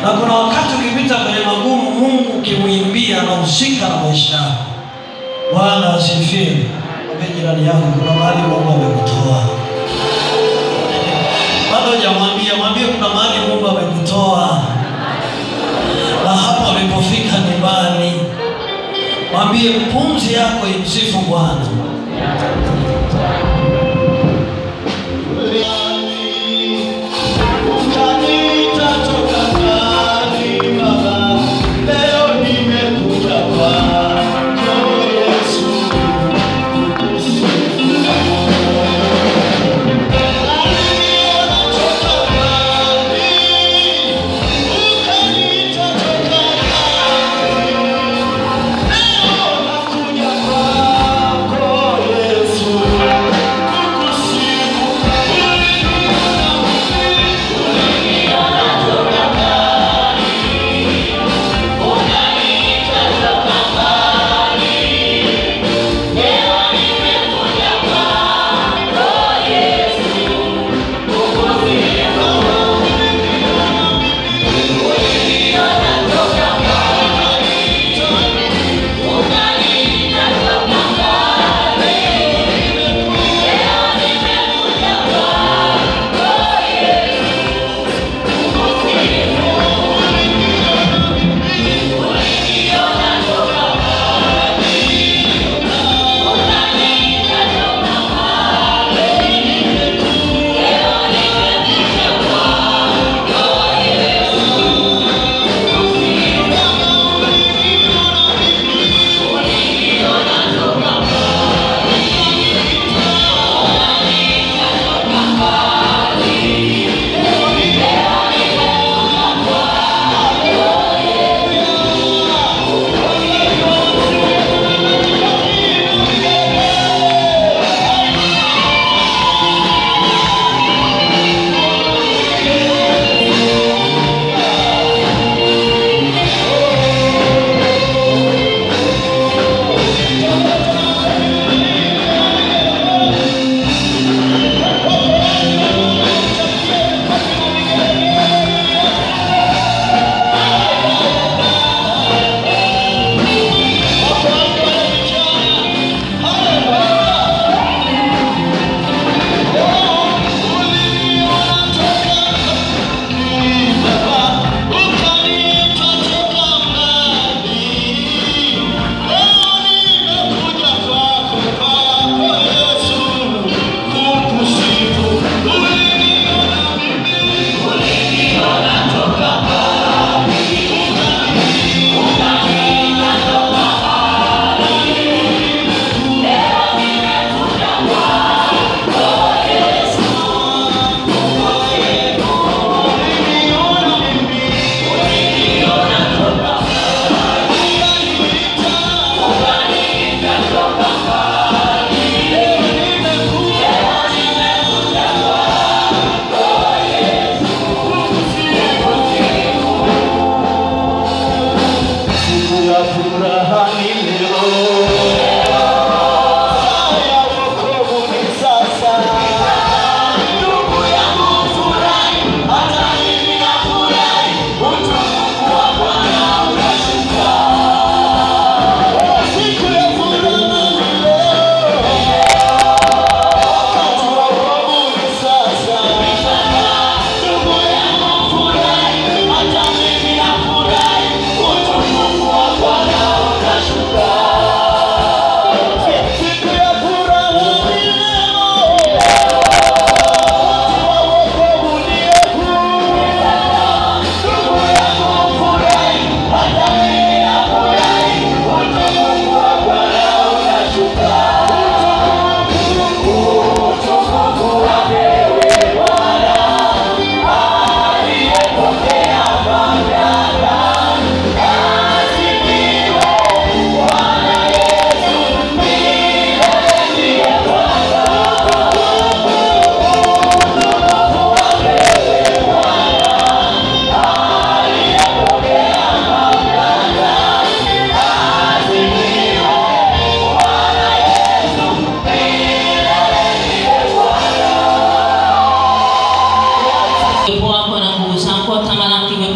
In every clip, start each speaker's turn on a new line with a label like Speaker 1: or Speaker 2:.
Speaker 1: Na kuna wakati ukipita kwenye magumu, Mungu ukimuimbia anahusika na maisha yako. Bwana asifiwe. Mwambie jirani yako kuna mahali Mungu amekutoa. Bado hujamwambia, mwambie kuna mahali Mungu amekutoa. Na hapo ulipofika nyumbani, mwambie pumzi yako imsifu Bwana.
Speaker 2: Oh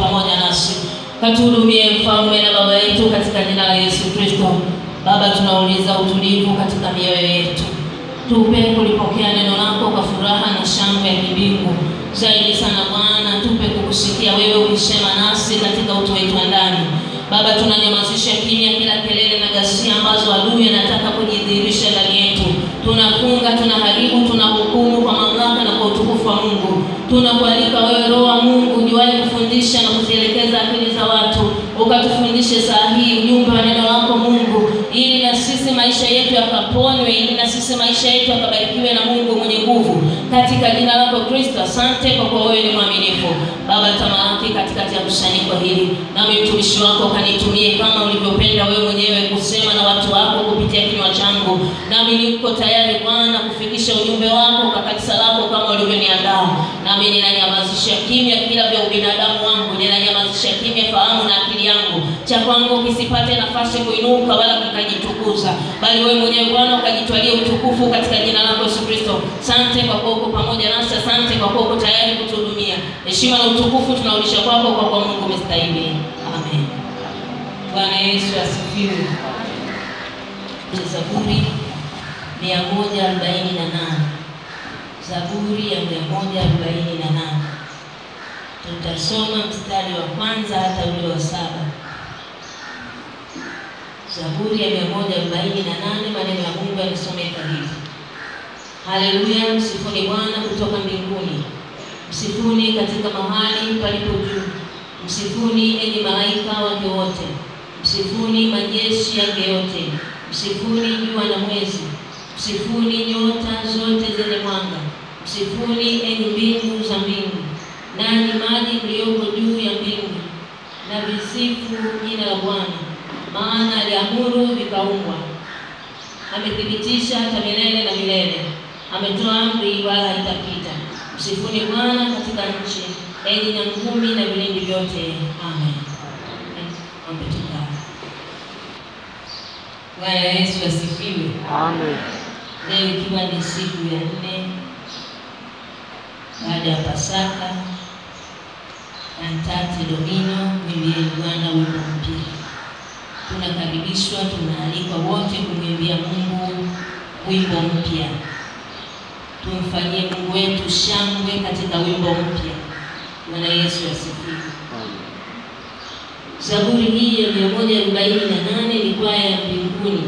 Speaker 2: pamoja nasi. Katuhudumie Mfalme na Baba yetu katika jina la Yesu Kristo. Baba, tunauliza utulivu katika mioyo yetu. Tupe kulipokea neno lako kwa furaha na shangwe ya mbingu. Zaidi sana Bwana, tupe kukusikia wewe ukisema nasi katika utu wetu wa ndani. Baba, tunanyamazisha kimya kila kelele na ghasia ambazo adui anataka kujidhihirisha ndani yetu. Tunafunga, tunaharibu, tunahukumu kwa mamlaka na kwa utukufu wa Mungu. Tunakualika wewe Roho wa Mungu ujuaye kufundisha na kuzielekeza akili za watu, ukatufundishe saa hii ujumbe wa neno lako Mungu, ili na sisi maisha yetu yakaponywe, ili na sisi maisha yetu yakabarikiwe na Mungu mwenye nguvu, katika jina lako Kristo. Asante kwa kuwa wewe ni mwaminifu. Baba, tamalaki katikati ya kusanyiko hili, nami mtumishi wako kanitumie kama ulivyopenda wewe mwenyewe kusema na watu wako kupitia kinywa changu. Nami niko tayari Bwana kufikisha ujumbe wako kwa kanisa lako kama ulivyoniandaa. Nami ninanyamazisha kimya kila vya ubinadamu wangu, ninanyamazisha kimya fahamu na akili yangu, cha kwangu kisipate nafasi kuinuka wala kikajitukuza, bali wewe mwenyewe Bwana ukajitwalia utukufu katika jina lako Yesu Kristo. Asante kwa kuwa uko pamoja nasi, asante kwa kuwa uko tayari kutuhudumia. Heshima na utukufu tunarudisha kwako kwa kuwa Mungu umestahili. Amen. Bwana Yesu asifiwe. Zaburi 148. Zaburi ya 148. Tutasoma mstari wa kwanza hata ule wa 7. Zaburi ya 148, maneno ya Mungu yanasomeka hivi: Haleluya, msifuni Bwana kutoka mbinguni, msifuni katika mahali palipo juu, msifuni enyi malaika wake wote, msifuni majeshi yake yote, msifuni jua na mwezi, msifuni nyota zote zenye mwanga, msifuni enyi mbingu za mbingu, nanyi maji mlioko juu ya mbingu, na visifu jina la Bwana, maana aliamuru vikaumbwa. Amethibitisha hata milele na milele, ametoa amri wala haitapita. Msifuni Bwana katika nchi, enyi nyangumi na vilindi vyote. Amen. Bwana Yesu asifiwe.
Speaker 3: Amen.
Speaker 2: Leo ikiwa ni siku ya 4 baada ya Pasaka, Cantate Domino, mwimbie Bwana wimbo mpya. Tunakaribishwa, tunaalikwa wote kumwimbia Mungu wimbo mpya. Tumfanyie Mungu wetu shangwe katika wimbo mpya. Bwana Yesu asifiwe. Zaburi hii ya 148 ni kwaya ya mbinguni.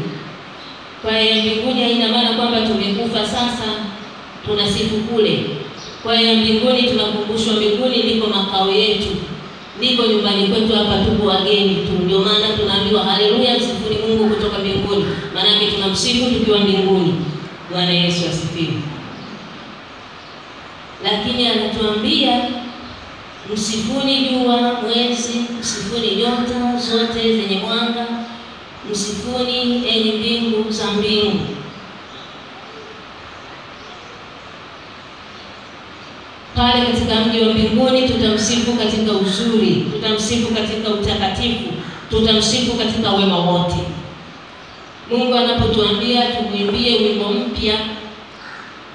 Speaker 2: Kwaya ya mbinguni haina maana kwamba tumekufa sasa tunasifu kule. Kwaya ya mbinguni tunakumbushwa mbinguni ndiko makao yetu, ndiko nyumbani kwetu, hapa tuko wageni tu. Ndio maana tunaambiwa haleluya, msifuni Mungu kutoka mbinguni, maana yake tunamsifu tukiwa mbinguni. Bwana Yesu asifiwe. Lakini anatuambia msifuni jua, mwezi, msifuni nyota zote zenye mwanga, msifuni enyi mbingu za mbingu. Pale katika mji wa mbinguni tutamsifu katika uzuri, tutamsifu katika utakatifu, tutamsifu katika wema wote. Mungu anapotuambia tumwimbie wimbo mpya,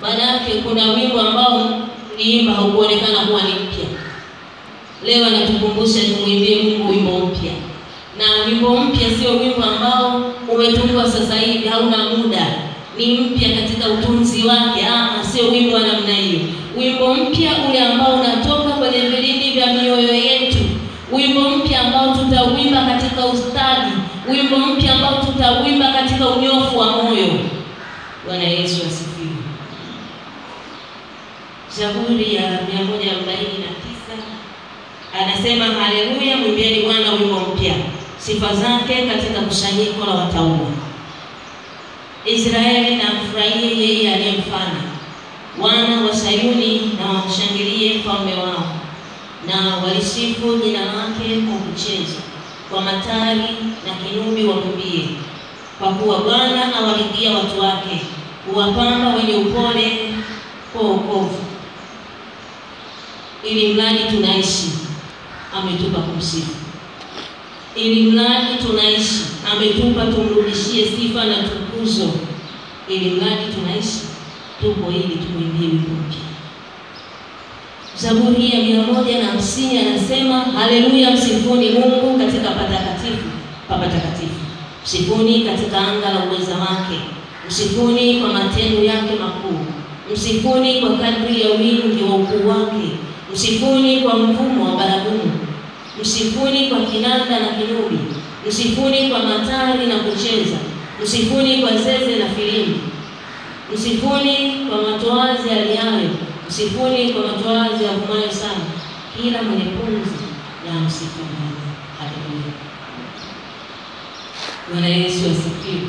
Speaker 2: maana yake kuna wimbo ambao niimba haukuonekana kuwa ni mpya. Leo anatukumbusha tumwimbie Mungu wimbo mpya. Na wimbo mpya sio wimbo ambao umetungwa sasa hivi, hauna muda, ni mpya katika utunzi wake. Sio wimbo wa namna hiyo. Wimbo mpya ule ambao unatoka kwenye vilindi vya mioyo yetu, wimbo mpya ambao tutauimba katika ustadi, wimbo mpya ambao tutauimba katika unyofu wa moyo. Bwana Yesu asifiwe. Zaburi ya 149 anasema haleluya, mwimbieni Bwana wimbo mpya, sifa zake katika kusanyiko la watauwa. Israeli na mfurahie yeye aliyemfanya, wana wa Sayuni na wamshangilie mfalme wao, na walisifu jina lake kwa kucheza, kwa matari na kinubi wamwimbie. Kwa kuwa Bwana awaridhia watu wake, huwapamba wenye upole kwa wokovu. Ili mradi tunaishi, ametupa kumsifu. Ili mradi tunaishi, ametupa tumrudishie sifa na tukuzo. Ili mradi tunaishi, tupo ili tumwimbie wimbo mpya. Zaburi ya 150 anasema, haleluya, msifuni Mungu katika patakatifu. Msifuni katika anga la uweza wake. Msifuni kwa matendo yake makuu. Msifuni kwa kadri ya wingi wa ukuu wake. Msifuni kwa mvumo wa baragumu. Msifuni kwa kinanda na kinubi. Msifuni kwa matari na kucheza. Msifuni kwa zeze na filimbi. Msifuni kwa matoazi aliayo. Msifuni kwa matoazi ya humayo sana. Kila mwenye pumzi na msifu Bwana. Haleluya. Bwana Yesu asifiwe.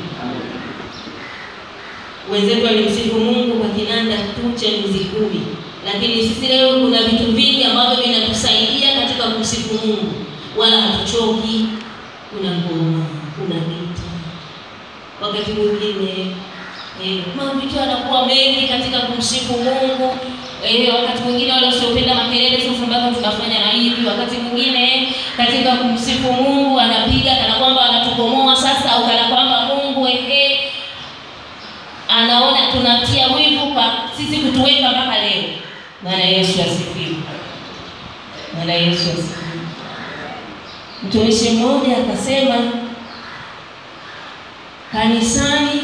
Speaker 2: Wenzetu walimsifu Mungu kwa kinanda tu cha nyuzi 10. Lakini sisi leo kuna vitu vingi ambavyo vinatusaidia katika kumsifu Mungu. Wala hatuchoki. Kuna ngoma, kuna vita. Wakati mwingine vitu yanakuwa mengi katika kumsifu Mungu. Wakati mwingine wale wasiopenda makelele sasa ambao tunafanya na hivi. Wakati mwingine katika kumsifu Mungu anapiga kana kwamba anatukomoa sasa, au kana kwamba Mungu anaona tunatia wivu kwa sisi kutuweka mpaka leo. Bwana Yesu asifiwe. Bwana Yesu asifiwe. Mtumishi mmoja akasema, kanisani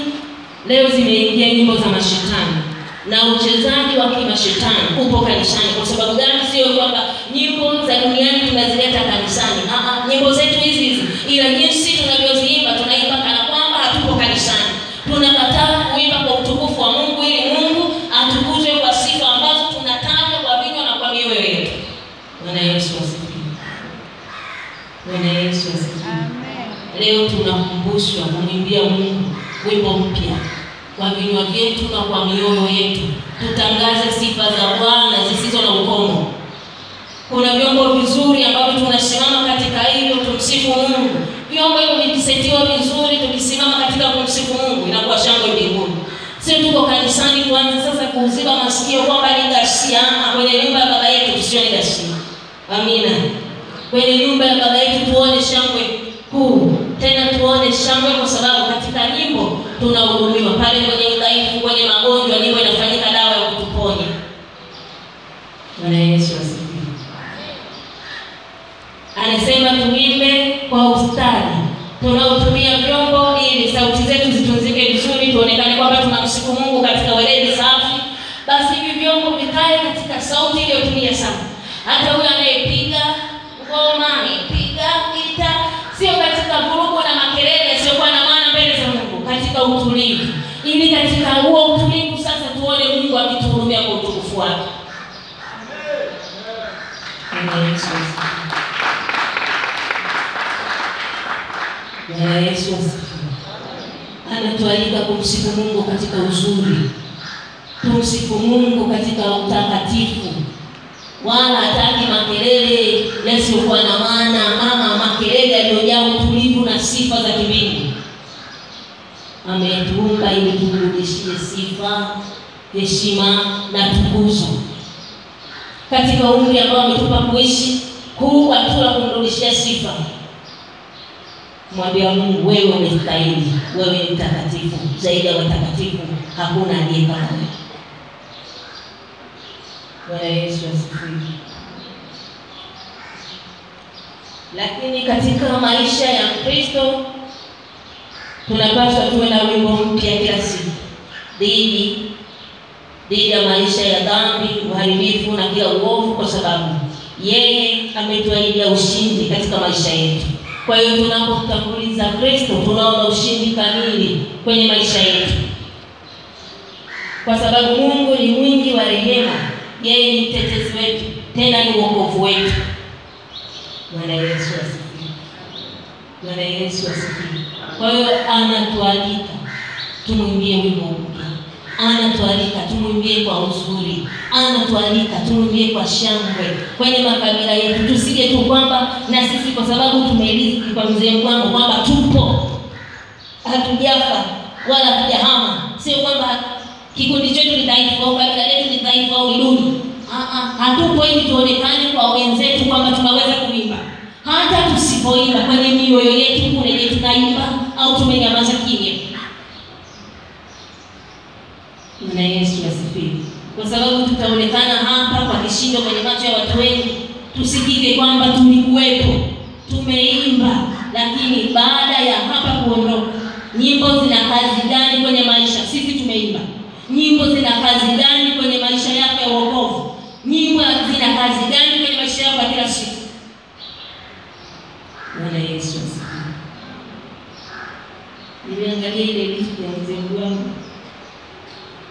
Speaker 2: leo zimeingia nyimbo za mashetani na uchezaji wa kimashetani upo kanisani. Kwa sababu gani? Sio kwamba nyimbo za duniani tunazileta kanisani. Nyimbo zetu hizi ila jinsi tunavyoziimba, tunaimba kana kwamba hatupo kanisani. Tunakataa kuimba kwa utukufu wa Mungu ili Mungu atukuzwe kwa sifa ambazo tunataja kwa vinywa na kwa mioyo yetu. Bwana Yesu asifiwe. Bwana Yesu asifiwe. Amen. Leo tunakumbushwa kumwimbia Mungu wimbo mpya kwa vinywa vyetu na kwa mioyo yetu. Tutangaze sifa za Bwana zisizo na ukomo. Kuna vyombo vizuri ambavyo tunasimama katika hilo tumsifu Mungu. Vyombo hivyo vikisetiwa vizuri, tukisimama katika kumsifu Mungu, inakuwa shangwe mbinguni. Sio tuko kanisani tuanze sasa kuuziba masikio kwamba ni ghasia. Kwenye nyumba ya baba yetu tusione ghasia. Amina. Kwenye nyumba ya baba yetu tuone shangwe kuu. Tena tuone shangwe kwa sababu katika nyimbo tunahudumiwa. Pale kwenye udhaifu, kwenye magonjwa, nyimbo inafanyika dawa ya kutuponya. Bwana Yesu asifiwe. Anasema tuimbe kwa ustadi. Tunaotumia vyombo ili sauti zetu zitunzike vizuri, tuonekane kwamba tunamsifu Mungu katika weledi safi. Basi hivi vyombo vikae katika sauti iliyotulia sana. Hata huyo anayepiga ngoma, anayepiga gita, sio katika vurugu na makelele, sio kwa na maana mbele za Mungu, katika utulivu. Ili katika huo utulivu sasa tuone Mungu akituhudumia kwa utukufu wake. Amen. Yesu asifiwe. Bwana Yesu asifiwe. Anatualika kumsifu Mungu katika uzuri. Tumsifu Mungu katika utakatifu. Wala hataki makelele yasiyokuwa na maana, ama makelele yaliyojaa utulivu na sifa za kimbingu. Ametuumba ili tumrudishie sifa, heshima na tukuzo. Katika umri ambao ametupa kuishi, huu hatua kumrudishia sifa. Mwambie Mungu, wewe umestahili, wewe ni mtakatifu, zaidi ya watakatifu hakuna aliye kama wewe. Bwana Yesu asifiwe. Lakini katika maisha ya Kristo tunapaswa tuwe na wimbo mpya kila siku dhidi ya maisha ya dhambi, uharibifu na kila uovu, kwa sababu yeye ametuahidia ushindi katika maisha yetu. Kwa hiyo tunapomtanguliza Kristo tunaona ushindi kamili kwenye maisha yetu. Kwa sababu Mungu ni mwingi wa rehema, yeye ni mtetezi wetu, tena ni wokovu wetu. Bwana Yesu asifiwe. Bwana Yesu asifiwe. Kwa hiyo anatualika tumwimbie wimbo mpya. Anatualika tumwimbie kwa uzuri. Anatualika tumwimbie kwa shangwe kwenye makabila yetu. Tusije tu kwamba na sisi kwa sababu tumelisi kwa mzee wangu kwamba tupo, hatujafa wala hatujahama. Sio kwamba kikundi chetu ni dhaifu au kabila letu ni dhaifu au duni. Hatupo ili tuonekane kwa wenzetu kwamba tunaweza kuimba. Hata tusipoimba kwenye mioyo yetu kule tunaimba au tumenyamaza kimya. Bwana Yesu asifiwe. Kwa sababu tutaonekana hapa kwa kishindo kwenye macho kwamba tulikuwepo, tumeimba, lakini baada ya hapa kuondoka, nyimbo zina kazi gani kwenye maisha? Sisi tumeimba. Nyimbo zina kazi gani kwenye maisha yako ya wokovu? Nyimbo zina kazi gani kwenye maisha yako ya kila siku? Bwana Yesu asifiwe. Nimeangalia ile listi ya mzee wangu.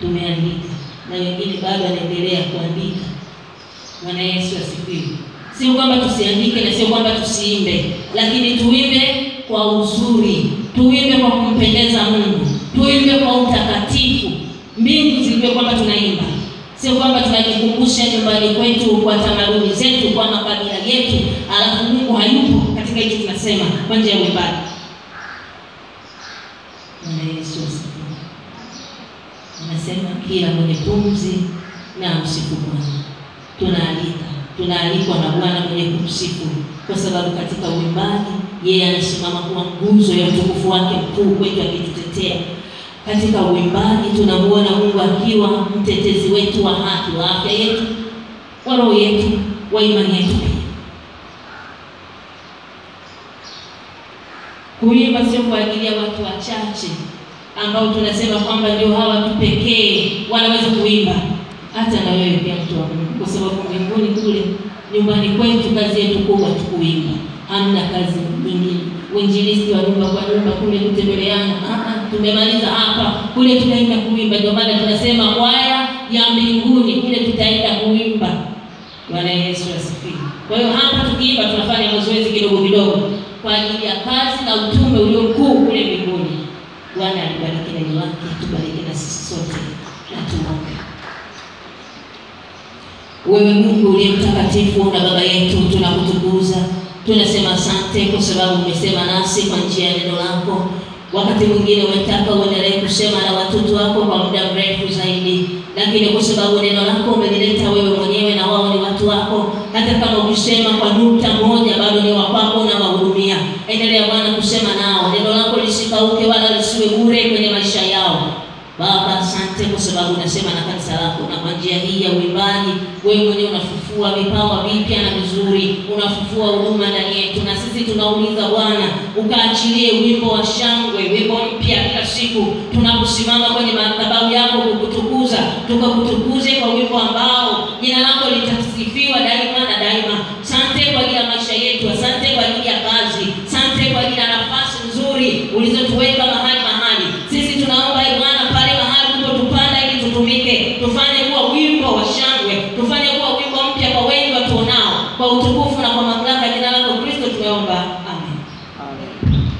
Speaker 2: Tumeandika na wengine bado wanaendelea kuandika. Bwana Yesu asifiwe. Sio kwamba tusiandike na sio kwamba tusiimbe, lakini tuimbe kwa uzuri, tuimbe kwa kumpendeza Mungu, tuimbe kwa utakatifu. Mbingu zijue kwamba tunaimba. Sio kwamba tunajikumbusha nyumbani kwetu kwa tamaduni zetu, kwa makabila yetu, alafu Mungu hayupo katika hicho tunasema kwa njia ya uimbaji. Bwana Yesu asifiwe. Anasema kila mwenye pumzi na msifu Bwana. Tunaalikwa na Bwana mwenye kumsifu, kwa sababu katika uimbaji yeye anasimama kuwa nguzo ya utukufu wake mkuu kwetu akitutetea. Katika uimbaji tunamuona Mungu akiwa mtetezi wetu wa haki, wa afya yetu, wa roho yetu, wa imani yetu. Kuimba sio kwa ajili ya watu wachache ambao tunasema kwamba ndio hawa tu pekee wanaweza kuimba. Hata na wewe pia mtu wa Mungu, kwa sababu mbinguni kule nyumbani kwetu kazi yetu kubwa tu kuimba. Hamna kazi nyingine. Uinjilisti wa nyumba kwa nyumba kule kutembeleana, tumemaliza hapa, kule tutaenda kuimba. Ndio maana tunasema kwaya ya mbinguni, kule tutaenda kuimba. Bwana Yesu asifiwe. Kwa hiyo hapa tukiimba tunafanya mazoezi kidogo kidogo kwa ajili ya kazi na utume ulio mkuu kule mbinguni. Bwana alibariki neno lake, tubariki na sisi sote na tuombe. Wewe Mungu uliye mtakatifu na baba yetu, tunakutukuza. Tunasema asante kwa sababu umesema nasi kwa njia ya neno lako. Wakati mwingine umetaka uendelee kusema na watoto wako kwa muda mrefu zaidi, lakini kwa sababu neno lako umelileta wewe mwenyewe na wao ni watu wako, hata kama ukisema kwa nukta moja bado ni wako na wahudumia. Endelea Bwana kusema nao, neno lako lisikauke wala lisiwe bure kwenye maisha yao. Baba, asante kwa sababu unasema na kanisa lako, na kwa njia hii ya uimbaji wewe mwenyewe unafufua vipawa vipya na vizuri, unafufua huduma ndani yetu. Na sisi tunauliza Bwana, ukaachilie wimbo wa shangwe, wimbo mpya kila siku tunaposimama kwenye madhabahu yako kukutukuza, tukakutukuze kwa wimbo ambao jina lako litasifiwa daima na daima. Asante kwa ajili ya maisha yetu, asante kwa ajili ya kazi, asante kwa ajili ya nafasi nzuri ulizotuweka mahali. Sisi tunaomba Bwana pale mahali ulipotupanda ili tutumike, tufanye kuwa wimbo wa shangwe, tufanye kuwa wimbo mpya kwa wengi watuonao, kwa utukufu na kwa mamlaka ya jina lako Kristo tumeomba. Amen. Amen.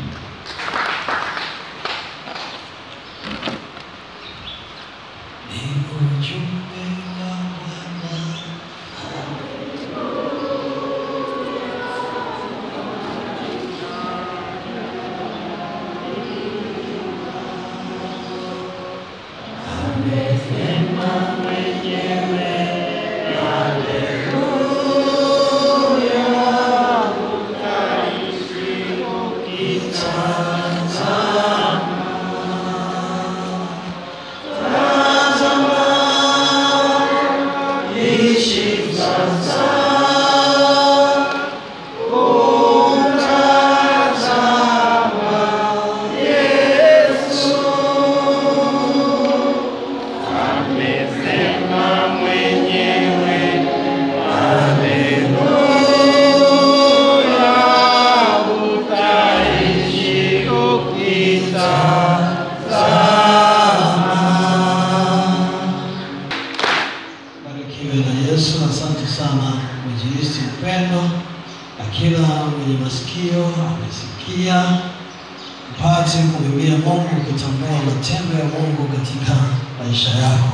Speaker 1: Mpate kumwimbia Mungu, kutambua matendo ya Mungu katika maisha yako.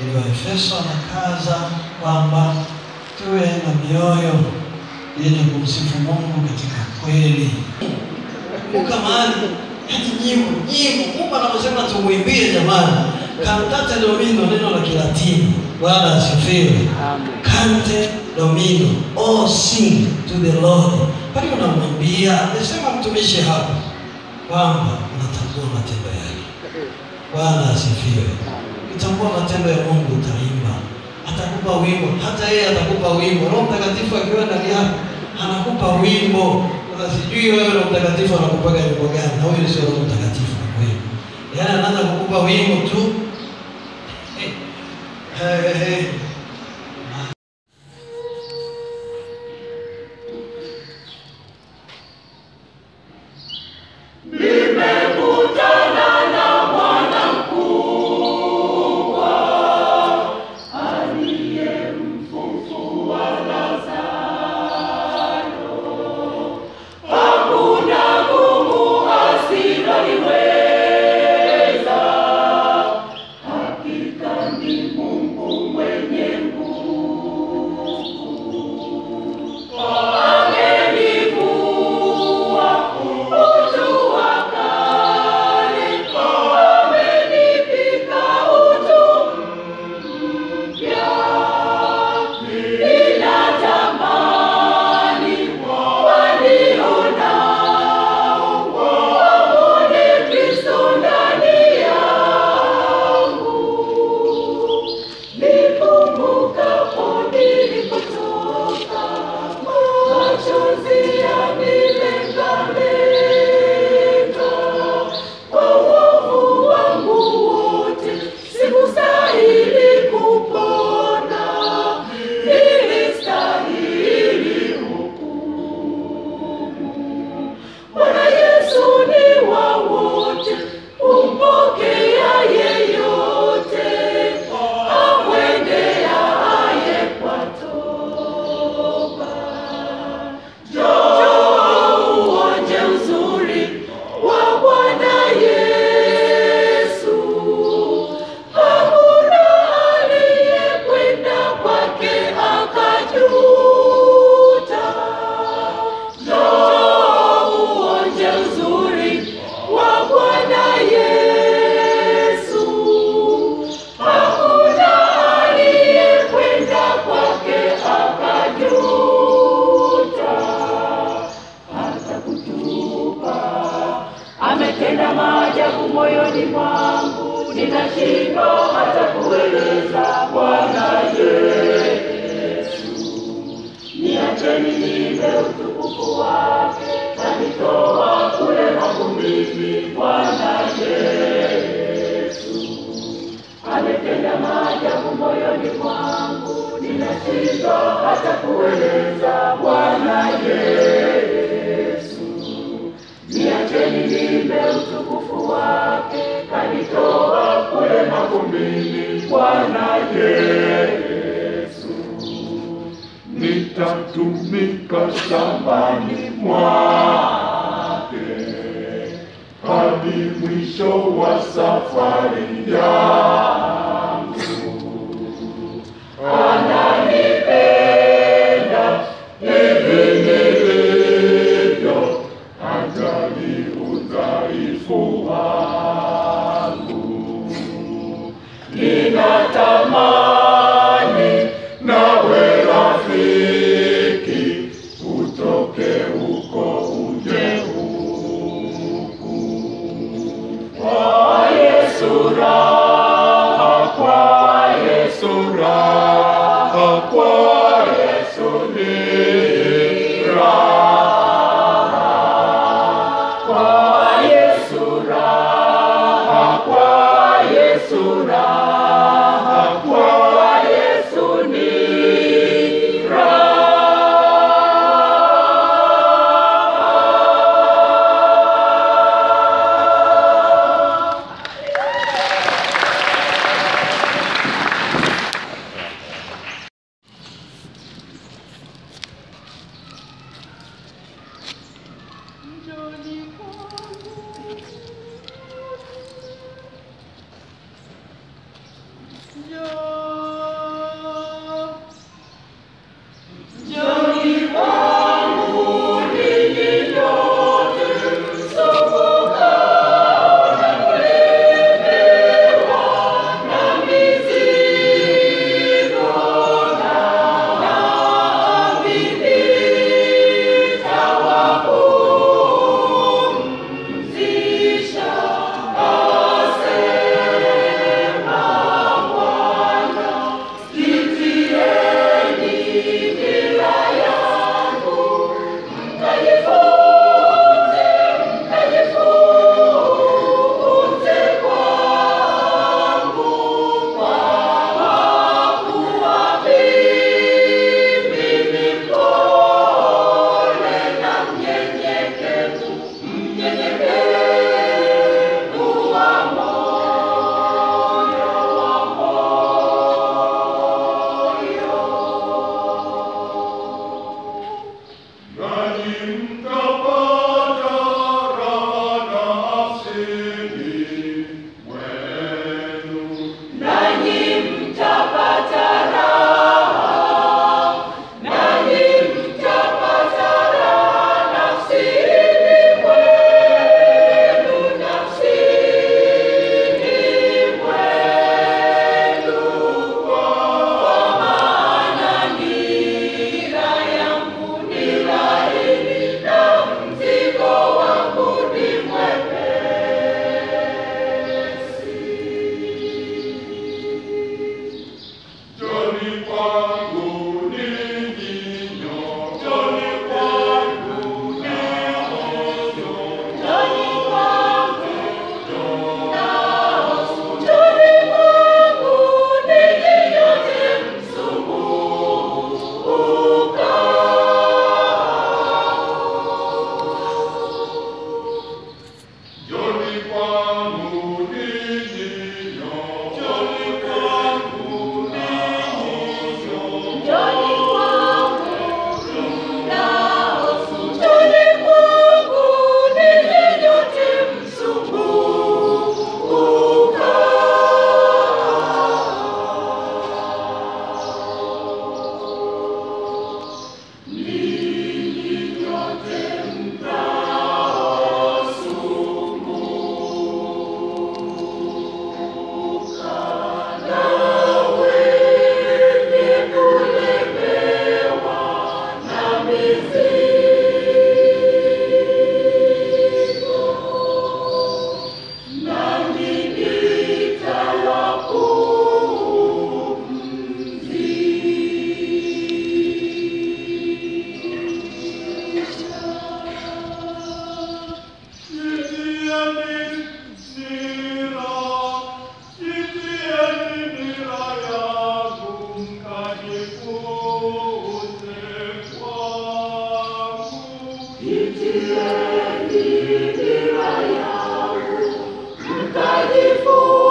Speaker 1: Ili Waefeso anakaza kwamba tuwe na mioyo yenye kumsifu Mungu katika kweli. Kumbuka mahali nyimbo Mungu anaposema tumuimbie jamani. Cantate Domino, neno la Kilatini. Bwana asifiwe. Amen. Cante Domino, oh sing to the Lord. Pale unamwambia, anasema mtumishi hapa kwamba unatambua matendo yake. Bwana asifiwe. Ukitambua matendo ya Mungu utaimba. Atakupa wimbo, hata yeye atakupa wimbo. Roho Mtakatifu akiwa ndani yako anakupa wimbo. Sasa sijui wewe Roho Mtakatifu anakupaga wimbo gani, na huyo sio Roho Mtakatifu kwa kweli. Yaani anaanza kukupa wimbo tu.
Speaker 3: moyoni mwangu, ninashindwa hata kueleza Bwana Yesu. Niacheni niimbe utukufu wake, kanitoa kule mavumbini. Bwana Yesu ametenda maajabu moyoni mwangu, ninashindwa hata kueleza Bwana Yesu. Niacheni niimbe utukufu wake, kanitoa kule mavumbini. Bwana Yesu nitatumika shambani mwake hadi mwisho wa safari yangu. Ananipenda hivi nilivyo, hajali udhaifu wangu. Ninatamani nawe rafiki, utoke huko uje huku. Kwa Yesu raha, kwa Yesu raha, kwa Yesu ni raha. Kwa Yesu raha, kwa Yesu raha, kwa Yesu ni Mtakatifu